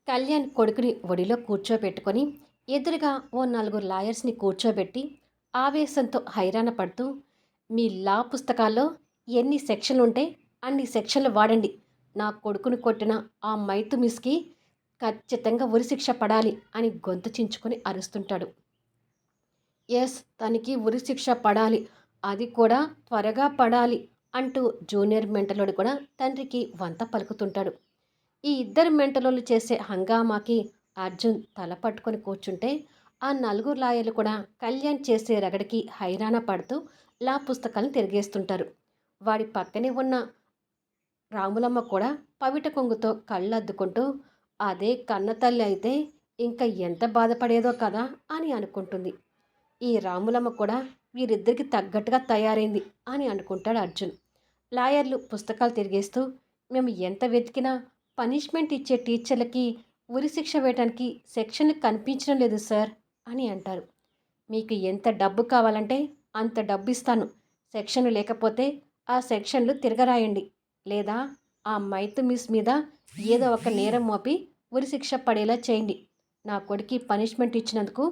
కళ్యాణ్ కొడుకుని ఒడిలో కూర్చోబెట్టుకొని ఎదురుగా ఓ నలుగురు లాయర్స్ని కూర్చోబెట్టి ఆవేశంతో హైరాణ పడుతూ మీ లా పుస్తకాల్లో ఎన్ని సెక్షన్లుంటే అన్ని సెక్షన్లు వాడండి. నా కొడుకుని కొట్టిన ఆ మైతు మిస్కి ఖచ్చితంగా ఉరిశిక్ష పడాలి అని గొంతు చించుకొని అరుస్తుంటాడు. ఎస్, తనకి ఉరిశిక్ష పడాలి, అది కూడా త్వరగా పడాలి అంటూ జూనియర్ మెంటలోడు కూడా తండ్రికి వంత పలుకుతుంటాడు. ఈ ఇద్దరు మెంటలోళ్ళు చేసే హంగామాకి అర్జున్ తల పట్టుకొని కూర్చుంటే ఆ నలుగురు లాయర్లు కూడా కళ్యాణ్ చేసే రగడికి హైరాణ పడుతూ లా పుస్తకాలను తిరిగేస్తుంటారు. వాడి పక్కనే ఉన్న రాములమ్మ కూడా పవిట కొంగుతో కళ్ళద్దుకుంటూ అదే కన్నతల్లి అయితే ఇంకా ఎంత బాధపడేదో కదా అని అనుకుంటుంది. ఈ రాములమ్మ కూడా వీరిద్దరికి తగ్గట్టుగా తయారైంది అని అనుకుంటాడు అర్జున్. లాయర్లు పుస్తకాలు తిరిగేస్తూ మేము ఎంత వెతికినా పనిష్మెంట్ ఇచ్చే టీచర్లకి ఉరిశిక్ష వేయడానికి సెక్షన్లు కనిపించడం లేదు సార్ అని అంటారు. మీకు ఎంత డబ్బు కావాలంటే అంత డబ్బు ఇస్తాను. సెక్షన్లు లేకపోతే ఆ సెక్షన్లు తిరగరాయండి, లేదా ఆ మైతు మిస్ మీద ఏదో ఒక నేరం మోపి ఉరిశిక్ష పడేలా చేయండి. నా కొడుకు పనిష్మెంట్ ఇచ్చినందుకు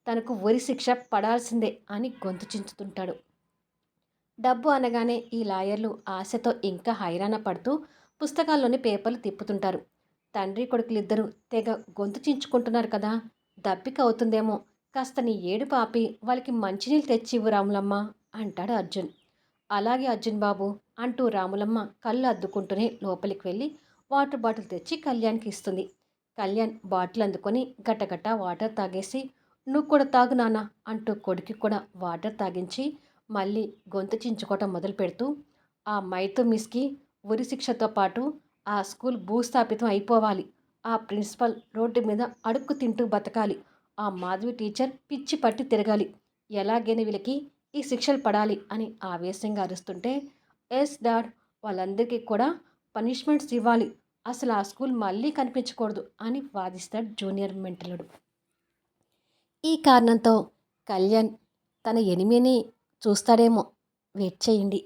తనకు ఉరిశిక్ష పడాల్సిందే అని గొంతు చించుతుంటాడు. డబ్బు అనగానే ఈ లాయర్లు ఆశతో ఇంకా హైరాణ పడుతూ పుస్తకాల్లోని పేపర్లు తిప్పుతుంటారు. తండ్రి కొడుకులిద్దరూ తెగ గొంతు చించుకుంటున్నారు కదా, దప్పిక అవుతుందేమో, కాస్త నీ ఏడుపు ఆపి వాళ్ళకి మంచినీళ్ళు తెచ్చివ్వు రాములమ్మ అంటాడు అర్జున్. అలాగే అర్జున్ బాబు అంటూ రాములమ్మ కళ్ళు అద్దుకుంటూనే లోపలికి వెళ్ళి వాటర్ బాటిల్ తెచ్చి కళ్యాణ్కి ఇస్తుంది. కళ్యాణ్ బాటిల్ అందుకొని గటగట వాటర్ తాగేసి నువ్వు కూడా తాగు నాన్న అంటూ కొడుకు కూడా వాటర్ తాగించి మళ్ళీ గొంతు చించుకోవటం మొదలు పెడుతూ ఆ మైతో మిస్కి ఉరిశిక్షతో పాటు ఆ స్కూల్ భూస్థాపితం అయిపోవాలి. ఆ ప్రిన్సిపల్ రోడ్డు మీద అడుక్కు తింటూ బతకాలి. ఆ మాధవి టీచర్ పిచ్చి పట్టి తిరగాలి. ఎలాగైనా వీళ్ళకి ఈ శిక్షలు పడాలి అని ఆవేశంగా అరుస్తుంటే ఎస్ డాడ్, వాళ్ళందరికీ కూడా పనిష్మెంట్స్ ఇవ్వాలి. అసలు ఆ స్కూల్ మళ్ళీ కనిపించకూడదు అని వాదిస్తాడు జూనియర్ మెంటలుడు. ఈ కారణంతో కళ్యాణ్ తన ఎనిమిని చూస్తాడేమో, వెయిట్ చేయండి.